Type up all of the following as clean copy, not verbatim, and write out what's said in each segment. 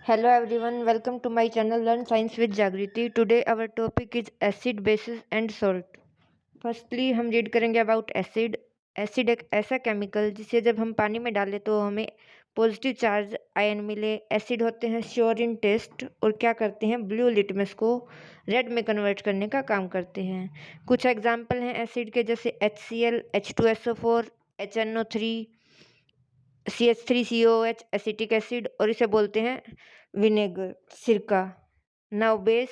Hello everyone, welcome to my channel Learn Science with Jagriti. Today our topic is acid, bases and salt. Firstly हम read करेंगे about acid. Acid एक ऐसा chemical जिसे जब हम पानी में डालें तो हमें पॉजिटिव चार्ज आयन मिले। एसिड होते हैं श्योर इन टेस्ट और क्या करते हैं, ब्लू लिटमस को रेड में कन्वर्ट करने का काम करते हैं। कुछ एग्जाम्पल हैं एसिड के, जैसे HCl, H2SO4, HNO3, CH3COOH acetic acid, और इसे बोलते हैं विनेगर, सिरका। नाउ बेस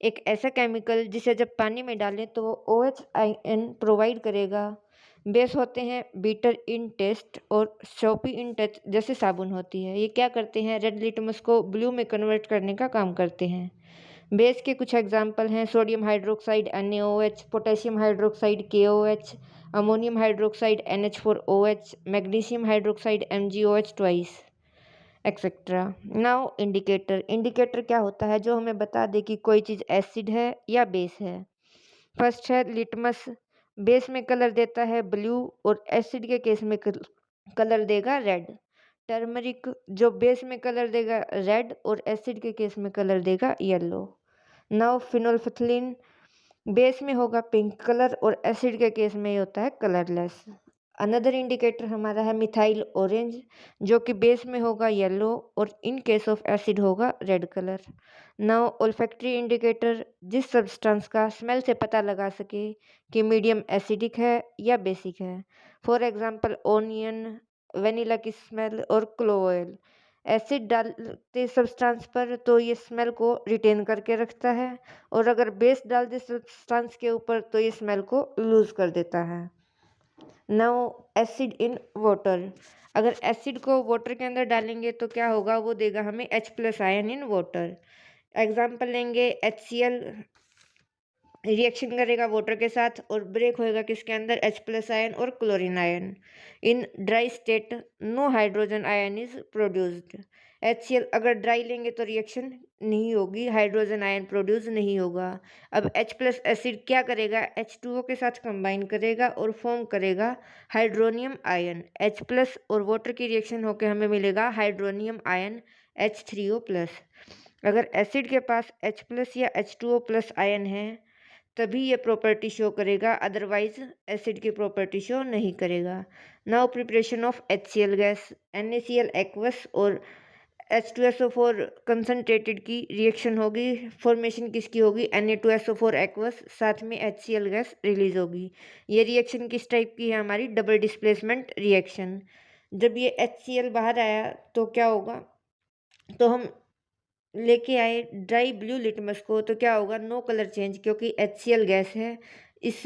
एक ऐसा केमिकल जिसे जब पानी में डालें तो वो OH आयन प्रोवाइड करेगा। बेस होते हैं बीटर इन टेस्ट और शॉपी इन टच, जैसे साबुन होती है। ये क्या करते हैं, रेड लिटमस को ब्लू में कन्वर्ट करने का काम करते हैं। बेस के कुछ एग्जाम्पल हैं sodium hydroxide NaOH, potassium hydroxide KOH, ammonium hydroxide NH4OH, magnesium hydroxide MgOH twice, etcetera. Now indicator. Indicator क्या होता है, जो हमें बता दे कि कोई चीज़ एसिड है या बेस है। फर्स्ट है लिटमस, बेस में कलर देता है ब्लू और एसिड के केस में कलर देगा रेड। टर्मरिक जो बेस में कलर देगा रेड और एसिड के केस में कलर देगा येलो। नाउ फिनोल्फिथलीन, बेस में होगा पिंक कलर और एसिड के केस में ये होता है कलरलेस। अनदर इंडिकेटर हमारा है मिथाइल ऑरेंज, जो कि बेस में होगा येलो और इन केस ऑफ एसिड होगा red colour. Now olfactory indicator, जिस सब्सटेंस का स्मेल से पता लगा सके कि मीडियम एसिडिक है या बेसिक है। फॉर एग्जांपल ओनियन, वेनिला की स्मेल और क्लोव ऑयल। एसिड डालते सब्सटेंस पर तो ये स्मेल को रिटेन करके रखता है, और अगर बेस डाल दे सब्सटेंस के ऊपर तो ये स्मेल को लूज कर देता है। नाउ एसिड इन वाटर, अगर एसिड को वाटर के अंदर डालेंगे तो क्या होगा, वो देगा हमें H+ ion in water. Example लेंगे HCl रिएक्शन करेगा वाटर के साथ और ब्रेक होएगा किसके अंदर, H+ आयन और chlorine ion. In dry state no hydrogen ion is produced. HCl अगर ड्राई लेंगे तो रिएक्शन नहीं होगी, हाइड्रोजन आयन प्रोड्यूस नहीं होगा। अब H+ एसिड क्या करेगा, H2O के साथ कंबाइन करेगा और फॉर्म करेगा हाइड्रोनियम आयन। H+ और वाटर की रिएक्शन होकर हमें मिलेगा हाइड्रोनियम आयन H3O+। अगर एसिड के पास H+ या H2O+ आयन है तभी ये प्रॉपर्टी शो करेगा, अदरवाइज एसिड की प्रॉपर्टी शो नहीं करेगा। Now preparation of HCl gas. NaCl aqueous और H2SO4 कंसनट्रेटेड की रिएक्शन होगी। फॉर्मेशन किसकी होगी, Na2SO4 एक्वस, साथ में HCl गैस रिलीज होगी। ये रिएक्शन किस टाइप की है, हमारी डबल डिस्प्लेसमेंट रिएक्शन। जब ये HCl बाहर आया तो क्या होगा, तो हम लेके आए ड्राई ब्लू लिटमस को, तो क्या होगा, नो कलर चेंज, क्योंकि HCl गैस है। इस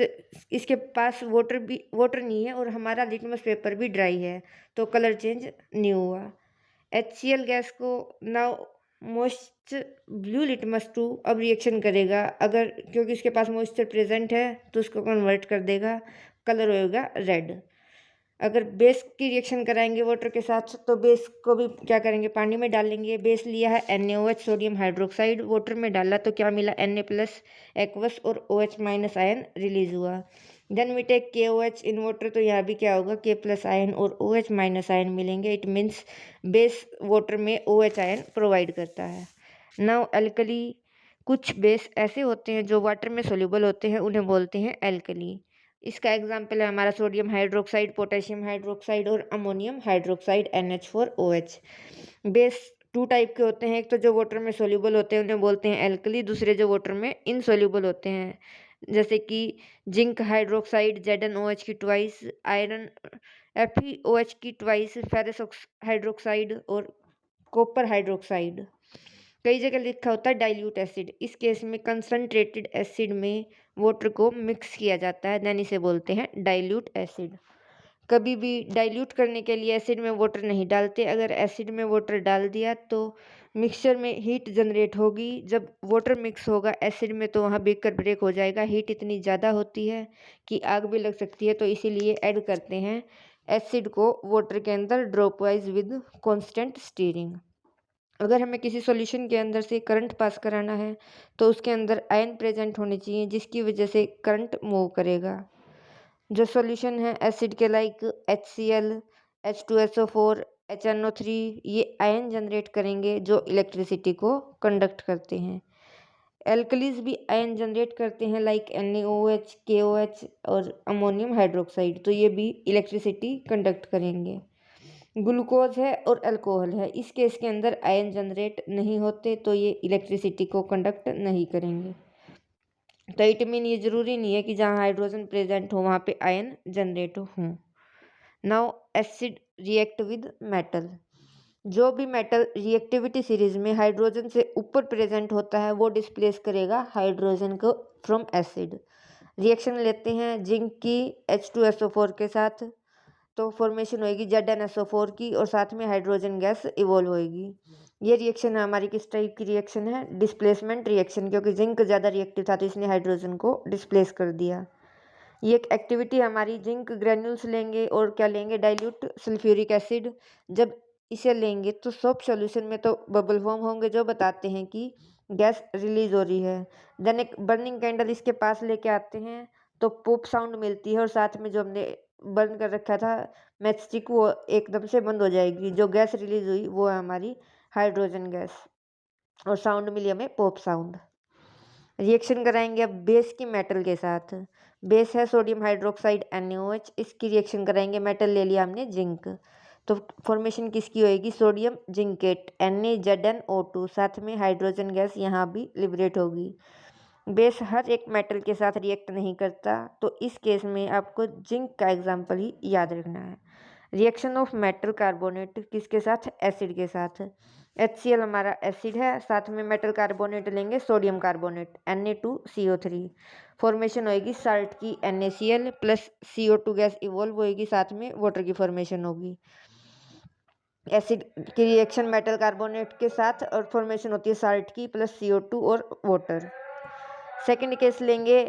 इसके पास वाटर नहीं है और हमारा लिटमस पेपर भी ड्राई है, तो कलर चेंज नहीं हुआ। HCl गैस को now moisture blue litmus to अब रिएक्शन करेगा, अगर क्योंकि इसके पास मॉइस्चर प्रेजेंट है तो उसको कन्वर्ट कर देगा, कलर होगा रेड। अगर बेस की रिएक्शन कराएंगे वाटर के साथ तो बेस को भी क्या करेंगे, पानी में डालेंगे। बेस लिया है NaOH सोडियम हाइड्रोक्साइड, वाटर में डाला तो क्या मिला, Na+ एक्वस और OH- आयन रिलीज हुआ। Then we take KOH in water, तो यहाँ भी क्या होगा, K+ आयन और OH- आयन मिलेंगे। इट मीन्स बेस वाटर में OH आयन प्रोवाइड करता है। नाउ एल्कली, कुछ बेस ऐसे होते हैं जो वाटर में सोल्यूबल होते हैं, उन्हें बोलते हैं एल्कली। इसका एग्जाम्पल है हमारा सोडियम हाइड्रोक्साइड, पोटेशियम हाइड्रोक्साइड और ammonium hydroxide NH4OH। Base two type के होते हैं, एक तो जो वाटर में सोल्यूबल होते हैं उन्हें बोलते हैं एल्कली, दूसरे जो वाटर में इनसोल्यूबल होते हैं, जैसे कि जिंक हाइड्रोक्साइड ZnOH की ट्वाइस, आयरन FeOH की ट्वाइस, फेरस हाइड्रोक्साइड और कॉपर हाइड्रोक्साइड। कई जगह लिखा होता है डाइल्यूट एसिड, इस केस में कंसनट्रेटेड एसिड में वाटर को मिक्स किया जाता है, देन इसे बोलते हैं डाइल्यूट एसिड। कभी भी डाइल्यूट करने के लिए एसिड में वाटर नहीं डालते, अगर एसिड में वाटर डाल दिया तो मिक्सचर में हीट जनरेट होगी। जब वाटर मिक्स होगा एसिड में तो वहाँ बेकर ब्रेक हो जाएगा, हीट इतनी ज़्यादा होती है कि आग भी लग सकती है, तो इसीलिए ऐड करते हैं एसिड को वाटर के अंदर drop wise with constant steering. अगर हमें किसी सॉल्यूशन के अंदर से करंट पास कराना है तो उसके अंदर आयन प्रेजेंट होने चाहिए, जिसकी वजह से करंट मूव करेगा। जो सॉल्यूशन है एसिड के लाइक HCl, H2SO4, HNO3 ये आयन जनरेट करेंगे जो इलेक्ट्रिसिटी को कंडक्ट करते हैं। एल्कलीज भी आयन जनरेट करते हैं लाइक NaOH, KOH और अमोनियम हाइड्रोक्साइड, तो ये भी इलेक्ट्रिसिटी कंडक्ट करेंगे। ग्लूकोज है और अल्कोहल है, इस केस के अंदर आयन जनरेट नहीं होते तो ये इलेक्ट्रिसिटी को कंडक्ट नहीं करेंगे। तो इट मीन ये जरूरी नहीं है कि जहाँ हाइड्रोजन प्रेजेंट हो वहाँ पे आयन जनरेट हो। Now acid react with metal. जो भी मेटल रिएक्टिविटी सीरीज में हाइड्रोजन से ऊपर प्रेजेंट होता है वो डिस्प्लेस करेगा हाइड्रोजन को फ्रॉम एसिड। रिएक्शन लेते हैं जिंक की H2SO4 के साथ, तो फॉर्मेशन होएगी ZnSO4 की और साथ में हाइड्रोजन गैस इवॉल्व होएगी। ये रिएक्शन हमारी किस टाइप की रिएक्शन है? डिस्प्लेसमेंट रिएक्शन, क्योंकि जिंक ज़्यादा रिएक्टिव था तो इसने हाइड्रोजन को डिस्प्लेस कर दिया। ये एक एक्टिविटी हमारी, जिंक ग्रेन्यूल्स लेंगे और क्या लेंगे? Dilute sulphuric acid. जब इसे लेंगे तो सोप सॉल्यूशन में तो बबल फॉर्म होंगे जो बताते हैं कि गैस रिलीज हो रही है। देन एक बर्निंग कैंडल इसके पास लेके आते हैं तो पॉप साउंड मिलती है और साथ में जो हमने बर्न कर रखा था मैच स्टिक वो एकदम से बंद हो जाएगी। जो गैस रिलीज हुई वो है हमारी हाइड्रोजन गैस और साउंड मिली हमें पॉप साउंड। रिएक्शन कराएंगे अब बेस की मेटल के साथ। बेस है सोडियम हाइड्रोक्साइड NaOH, इसकी रिएक्शन कराएंगे। मेटल ले लिया हमने जिंक, तो फॉर्मेशन किसकी होएगी? सोडियम जिंकेट NaZnO2, साथ में हाइड्रोजन गैस यहाँ भी लिबरेट होगी। बेस हर एक मेटल के साथ रिएक्ट नहीं करता तो इस केस में आपको जिंक का एग्जाम्पल ही याद रखना है। रिएक्शन ऑफ मेटल कार्बोनेट किसके साथ? एसिड के साथ। HCl हमारा एसिड है, साथ में मेटल कार्बोनेट लेंगे सोडियम कार्बोनेट Na2CO3, फॉर्मेशन होएगी साल्ट की NaCl plus CO2 gas evolve होएगी, साथ में वाटर की फॉर्मेशन होगी। एसिड की रिएक्शन मेटल कार्बोनेट के साथ और फॉर्मेशन होती है साल्ट की प्लस CO2 और वाटर। सेकंड केस लेंगे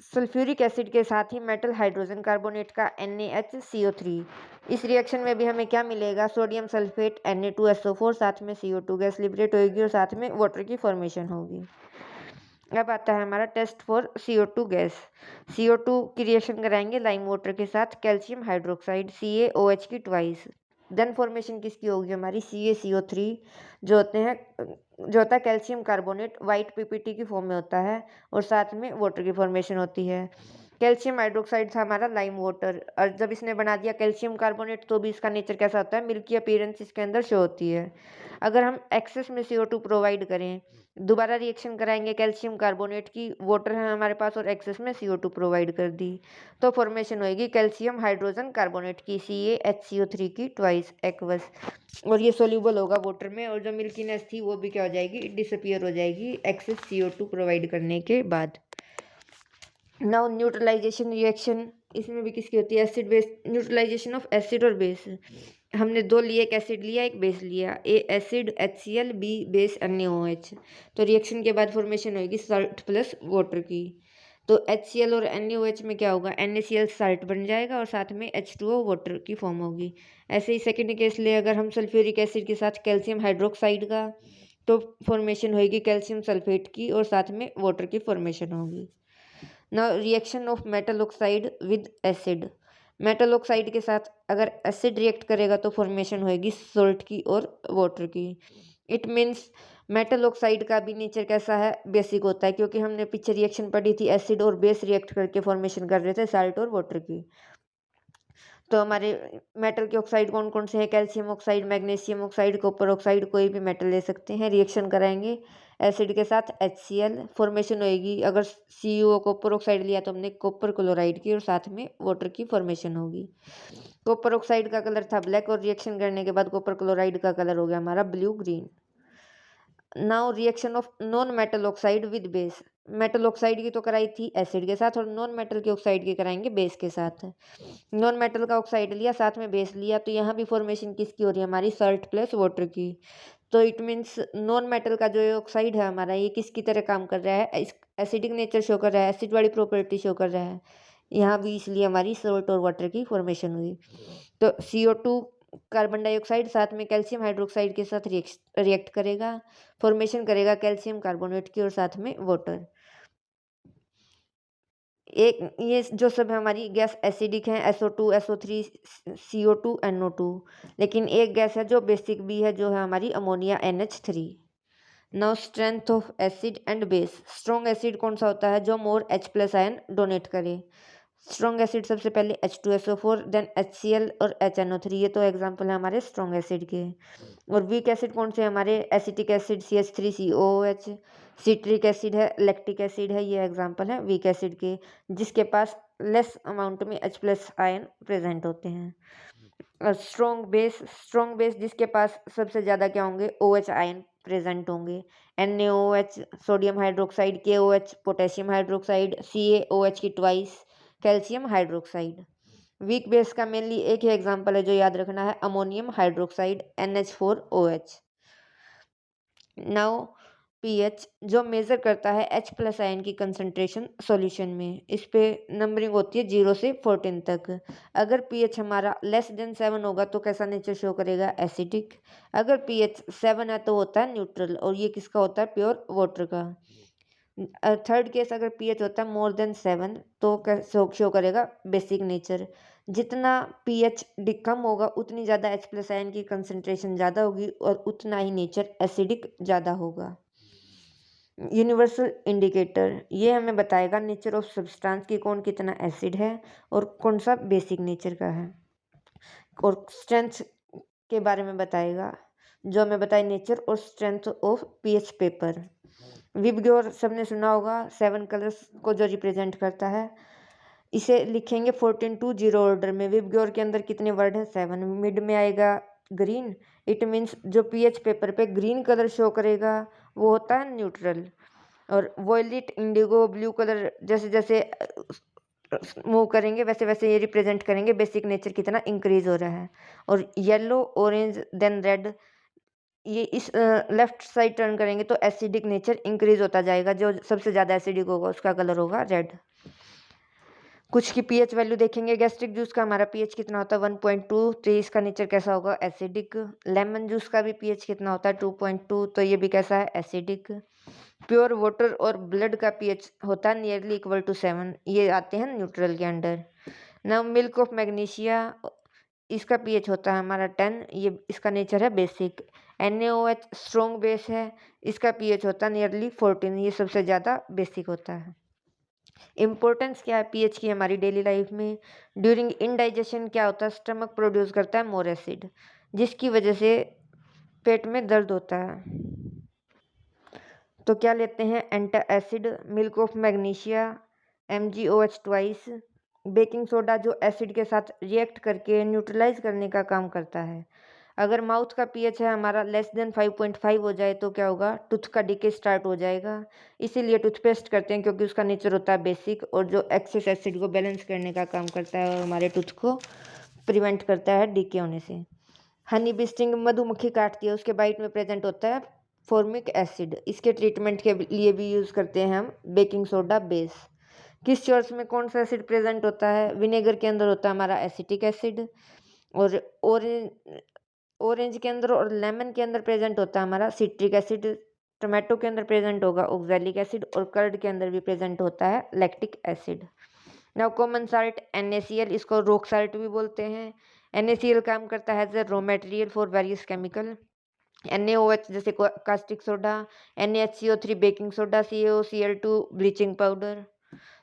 सल्फ्यूरिक एसिड के साथ ही मेटल हाइड्रोजन कार्बोनेट का NaHCO3। इस रिएक्शन में भी हमें क्या मिलेगा? सोडियम सल्फेट Na2SO4, साथ में CO2 गैस लिबरेट होगी और साथ में वाटर की फॉर्मेशन होगी। अब आता है हमारा test for CO2 gas. CO2 की रिएक्शन कराएंगे लाइम वाटर के साथ कैल्शियम हाइड्रोक्साइड CaOH की ट्वाइस। देन फॉर्मेशन किसकी होगी? हमारी CaCO3 जो होता है कैल्शियम कार्बोनेट, वाइट PPT की फॉर्म में होता है और साथ में वाटर की फॉर्मेशन होती है। कैल्शियम हाइड्रोक्साइड था हमारा लाइम वाटर, और जब इसने बना दिया कैल्शियम कार्बोनेट तो भी इसका नेचर कैसा होता है? मिल्की अपीयरेंस इसके अंदर शो होती है। अगर हम एक्सेस में CO2 प्रोवाइड करें, दोबारा रिएक्शन कराएंगे कैल्शियम कार्बोनेट की, वाटर है हमारे पास और एक्सेस में CO2 प्रोवाइड कर दी, तो फॉर्मेशन होएगी कैल्शियम हाइड्रोजन कार्बोनेट की CaHCO3 की ट्वाइस एक्वस, और ये सोल्यूबल होगा वाटर में और जो मिल्कीनेस थी वो भी क्या हो जाएगी? डिसअपियर हो जाएगी एक्सेस CO2 प्रोवाइड करने के बाद। नाउ न्यूट्रलाइजेशन रिएक्शन, इसमें भी किसकी होती है? Acid base. Neutralisation of acid और बेस, हमने दो लिए, एक एसिड लिया एक बेस लिया। A acid HCl, B base NaOH, तो रिएक्शन के बाद फॉर्मेशन होगी साल्ट प्लस वाटर की। तो HCl और NaOH में क्या होगा? NaCl साल्ट बन जाएगा और साथ में H2O वाटर की फॉर्म होगी। ऐसे ही सेकेंड केस ले अगर हम सल्फ्यूरिक एसिड के साथ कैल्शियम हाइड्रोक्साइड का, तो फॉर्मेशन होगी कैल्शियम सल्फेट की और साथ में वाटर की फॉर्मेशन होगी। Now reaction of metal oxide with acid. Metal oxide के साथ अगर एसिड रिएक्ट करेगा तो फॉर्मेशन होएगी सॉल्ट की और वाटर की। इट मीन्स मेटल ऑक्साइड का भी नेचर कैसा है? बेसिक होता है, क्योंकि हमने पीछे रिएक्शन पढ़ी थी एसिड और बेस रिएक्ट करके फॉर्मेशन कर रहे थे साल्ट और वाटर की। तो हमारे मेटल के ऑक्साइड कौन कौन से हैं? Calcium oxide, magnesium oxide, copper oxide, कोई भी मेटल ले सकते हैं। रिएक्शन कराएंगे एसिड के साथ HCl, फॉर्मेशन होएगी, अगर CuO कॉपर ऑक्साइड लिया तो हमने कॉपर क्लोराइड की और साथ में वाटर की फॉर्मेशन होगी। कॉपर ऑक्साइड का कलर था ब्लैक और रिएक्शन करने के बाद कॉपर क्लोराइड का कलर हो गया हमारा blue green. Now reaction of non metal oxide with base. Metal oxide की तो कराई थी एसिड के साथ और नॉन मेटल के ऑक्साइड की कराएंगे बेस के साथ। नॉन मेटल का ऑक्साइड लिया साथ में बेस लिया, तो यहाँ भी फॉर्मेशन किसकी हो रही है? हमारी सॉल्ट प्लस वाटर की। तो इट मीन्स नॉन मेटल का जो ऑक्साइड है हमारा, ये किसकी तरह काम कर रहा है? एसिडिक नेचर शो कर रहा है, एसिड वाली प्रॉपर्टी शो कर रहा है। यहाँ भी इसलिए हमारी सॉल्ट और वाटर की फॉर्मेशन हुई। तो CO2 कार्बन डाइऑक्साइड साथ में कैल्शियम हाइड्रोक्साइड के साथ रिएक्ट करेगा, फॉर्मेशन करेगा कैल्शियम कार्बोनेट की और साथ में वाटर। एक ये जो सब हमारी गैस एसिडिक हैं, SO2, SO3, CO2, NO2। लेकिन एक गैस है जो बेसिक भी है, जो है हमारी ammonia, NH3। Now strength of acid and base. Strong acid कौन सा होता है? जो मोर H+ आयन डोनेट करे। स्ट्रॉन्ग एसिड सबसे पहले H2SO4, देन HCl और HNO3। ये तो एग्जाम्पल है हमारे स्ट्रॉन्ग एसिड के। और वीक एसिड कौन से? हमारे acetic acid CH3COOH, citric acid है, लैक्टिक एसिड है। ये एग्जाम्पल है वीक एसिड के, जिसके पास लेस अमाउंट में H+ आयन प्रेजेंट होते हैं। स्ट्रॉन्ग बेस जिसके पास सबसे ज़्यादा क्या होंगे? OH आयन प्रेजेंट होंगे। NaOH sodium hydroxide, KOH potassium hydroxide, CaOH की twice calcium hydroxide. Weak base का मेनली एक ही एग्जांपल है जो याद रखना है, ammonium hydroxide NH4OH। Now pH जो मेजर करता है H+ आयन की कंसंट्रेशन सॉल्यूशन में। इस पे नंबरिंग होती है 0 से 14 तक। अगर पीएच हमारा लेस देन 7 होगा तो कैसा नेचर शो करेगा? एसिडिक। अगर पीएच 7 है तो होता है न्यूट्रल, और ये किसका होता है? प्योर वाटर का। थर्ड केस अगर पीएच होता है मोर देन 7 तो कैसे शो करेगा? Basic nature. जितना पीएच कम होगा उतनी ज़्यादा H+ आयन की कंसंट्रेशन ज़्यादा होगी और उतना ही नेचर एसिडिक ज़्यादा होगा। यूनिवर्सल इंडिकेटर ये हमें बताएगा नेचर ऑफ सब्सटेंस की कौन कितना एसिड है और कौन सा बेसिक नेचर का है। और स्ट्रेंथ के बारे में बताएगा, जो हमें बताए नेचर और strength of pH paper. VIBGYOR सबने सुना होगा, 7 कलर्स को जो रिप्रेजेंट करता है। इसे लिखेंगे 14 to 0 ऑर्डर में। विबग्योर के अंदर कितने वर्ड है? 7। मिड में आएगा ग्रीन, इट मीन्स जो पीएच पेपर पे ग्रीन कलर शो करेगा वो होता है न्यूट्रल। और वॉयलेट, इंडिगो, ब्लू कलर जैसे जैसे मूव करेंगे वैसे वैसे ये रिप्रेजेंट करेंगे बेसिक नेचर कितना इंक्रीज हो रहा है। और येलो, ऑरेंज, देन रेड, ये इस लेफ्ट साइड टर्न करेंगे तो एसिडिक नेचर इंक्रीज होता जाएगा। जो सबसे ज़्यादा एसिडिक होगा उसका कलर होगा रेड। कुछ की पीएच वैल्यू देखेंगे। गैस्ट्रिक जूस का हमारा पीएच कितना होता है? 1.2, तो इसका नेचर कैसा होगा? एसिडिक। लेमन जूस का भी पीएच कितना होता है? 2.2, तो ये भी कैसा है? एसिडिक। प्योर वाटर और ब्लड का पीएच होता है नियरली इक्वल टू 7, ये आते हैं न्यूट्रल के under. Now milk of magnesia, इसका पीएच होता है हमारा 10, ये इसका नेचर है बेसिक। NaOH स्ट्रॉन्ग बेस है, इसका पीएच होता है नियरली 14, ये सबसे ज़्यादा बेसिक होता है। इम्पोर्टेंस क्या है पीएच की हमारी डेली लाइफ में? ड्यूरिंग इनडाइजेशन क्या होता है? स्टमक प्रोड्यूस करता है मोर एसिड, जिसकी वजह से पेट में दर्द होता है। तो क्या लेते हैं? Antacid, milk of magnesia, MgOH twice, baking soda जो एसिड के साथ रिएक्ट करके न्यूट्रलाइज करने का काम करता है। अगर माउथ का पीएच है हमारा लेस देन 5.5 हो जाए तो क्या होगा? टूथ का डिके स्टार्ट हो जाएगा। इसीलिए टूथपेस्ट करते हैं क्योंकि उसका नेचर होता है बेसिक, और जो एक्सेस एसिड को बैलेंस करने का काम करता है और हमारे टूथ को प्रिवेंट करता है डिके होने से। हनी बी स्टिंग, मधुमक्खी काटती है, उसके बाइट में प्रेजेंट होता है फॉर्मिक एसिड। इसके ट्रीटमेंट के लिए भी यूज़ करते हैं हम बेकिंग सोडा बेस। किस सोर्स में कौन सा एसिड प्रेजेंट होता है? विनेगर के अंदर होता है हमारा एसिटिक एसिड, और ऑरेंज के अंदर और लेमन के अंदर प्रेजेंट होता है हमारा सिट्रिक एसिड। टोमेटो के अंदर प्रेजेंट होगा ऑक्सैलिक एसिड, और कर्ड के अंदर भी प्रेजेंट होता है lactic acid. Now common salt NaCl, इसको रॉक साल्ट भी बोलते हैं। NaCl काम करता है as a raw material for various chemical. NaOH जैसे caustic soda, NaHCO3 baking soda, CaOCl2 bleaching powder.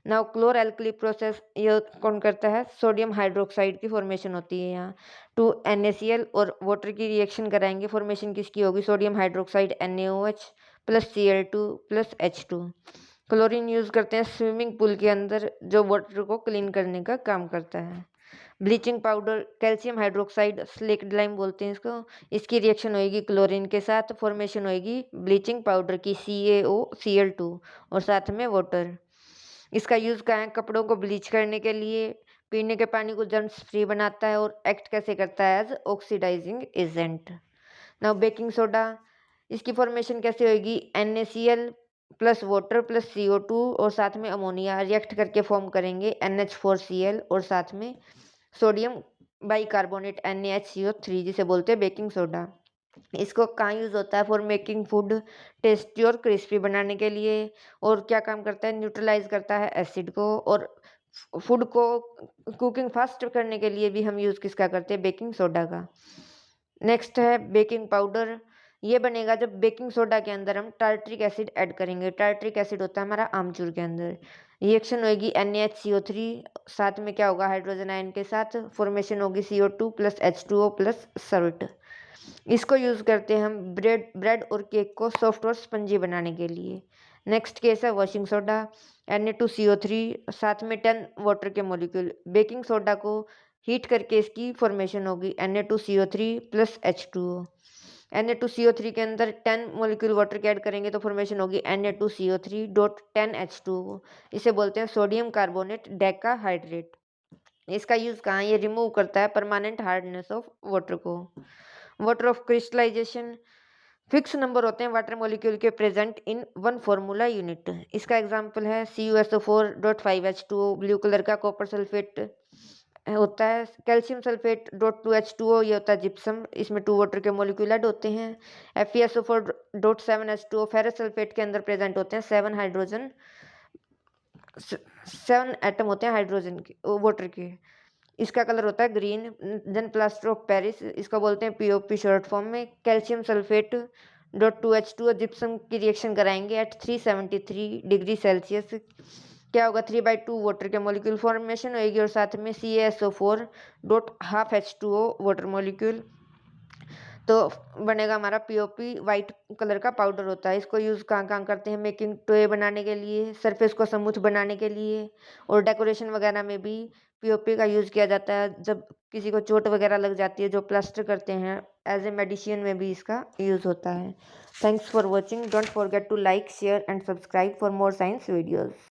Now chlor alkali process ये कौन करता है? सोडियम हाइड्रोक्साइड की फॉर्मेशन होती है यहाँ। टू NaCl और वाटर की रिएक्शन कराएंगे, फॉर्मेशन किसकी होगी? Sodium hydroxide NaOH plus Cl2 plus H2। Chlorine use करते हैं स्विमिंग पूल के अंदर, जो वाटर को क्लीन करने का काम करता है। Bleaching powder, calcium hydroxide, slaked lime बोलते हैं इसको, इसकी रिएक्शन होएगी क्लोरीन के साथ, फॉर्मेशन होएगी ब्लीचिंग पाउडर की CaOCl2 और साथ में वाटर। इसका यूज़ कहाँ है? कपड़ों को ब्लीच करने के लिए, पीने के पानी को जर्म्स फ्री बनाता है, और एक्ट कैसे करता है? As oxidising agent. Now baking soda, इसकी फॉर्मेशन कैसे होगी? NaCl plus water plus CO2 और साथ में अमोनिया रिएक्ट करके फॉर्म करेंगे NH4Cl और साथ में सोडियम बाइकार्बोनेट NaHCO3, जिसे बोलते हैं बेकिंग सोडा। इसको कहाँ यूज़ होता है? फॉर मेकिंग फूड टेस्टी और क्रिस्पी बनाने के लिए। और क्या काम करता है? न्यूट्रलाइज़ करता है एसिड को। और फूड को कुकिंग फास्ट करने के लिए भी हम यूज़ किसका करते हैं? बेकिंग सोडा का। नेक्स्ट है बेकिंग पाउडर। ये बनेगा जब बेकिंग सोडा के अंदर हम टार्ट्रिक एसिड ऐड करेंगे। टार्ट्रिक एसिड होता है हमारा आमचूर के अंदर। रिएक्शन होगी NaHCO3, साथ में क्या होगा? हाइड्रोजन आयन के साथ फॉर्मेशन होगी CO2 plus H2O plus salt. इसको यूज़ करते हैं हम ब्रेड ब्रेड और केक को सॉफ्ट और स्पंजी बनाने के लिए। नेक्स्ट केस है वॉशिंग सोडा। Na2CO3, साथ में 10 वाटर के मॉलिक्यूल। बेकिंग सोडा को हीट करके इसकी फॉर्मेशन होगी Na2CO3 प्लस H2O। Na2CO3 के अंदर 10 मॉलिक्यूल वाटर के ऐड करेंगे तो फॉर्मेशन होगी Na2CO3 डॉट 10 H2O। इसे बोलते हैं सोडियम कार्बोनेट डेकाहाइड्रेट। इसका यूज़ कहाँ? ये रिमूव करता है परमानेंट हार्डनेस ऑफ वाटर को। Water of crystallisation, fix number होते हैं वाटर मॉलिक्यूल के present in one formula unit. इसका एग्जांपल है CuSO4.5H2O, ब्लू कलर का कॉपर सल्फेट होता है। कैल्शियम सल्फेट डॉट 2H2O, ये होता है जिप्सम, इसमें 2 वाटर के मॉलिक्यूल ऐड होते हैं। FeSO4.7H2O, फेरस सल्फेट के अंदर प्रेजेंट होते हैं 7 एटम होते हैं हाइड्रोजन के, वाटर के। इसका कलर होता है green. Then plaster of Paris, इसको बोलते हैं POP शॉर्ट फॉर्म में। Calcium sulphate dot 2H2O gypsum की रिएक्शन कराएंगे एट 373 डिग्री सेल्सियस। क्या होगा? 3/2 वाटर के मॉलिक्यूल फॉर्मेशन होगी और साथ में CaSO4 dot half H2O water molecule. तो बनेगा हमारा POP, वाइट कलर का पाउडर होता है। इसको यूज़ कहाँ कहाँ करते हैं? मेकिंग टोए बनाने के लिए, सरफेस को स्मूथ बनाने के लिए, और डेकोरेशन वगैरह में भी POP का यूज़ किया जाता है। जब किसी को चोट वगैरह लग जाती है, जो प्लास्टर करते हैं, एज ए मेडिसिन में भी इसका यूज़ होता है। Thanks for watching. Don't forget to like, share and subscribe for more science videos.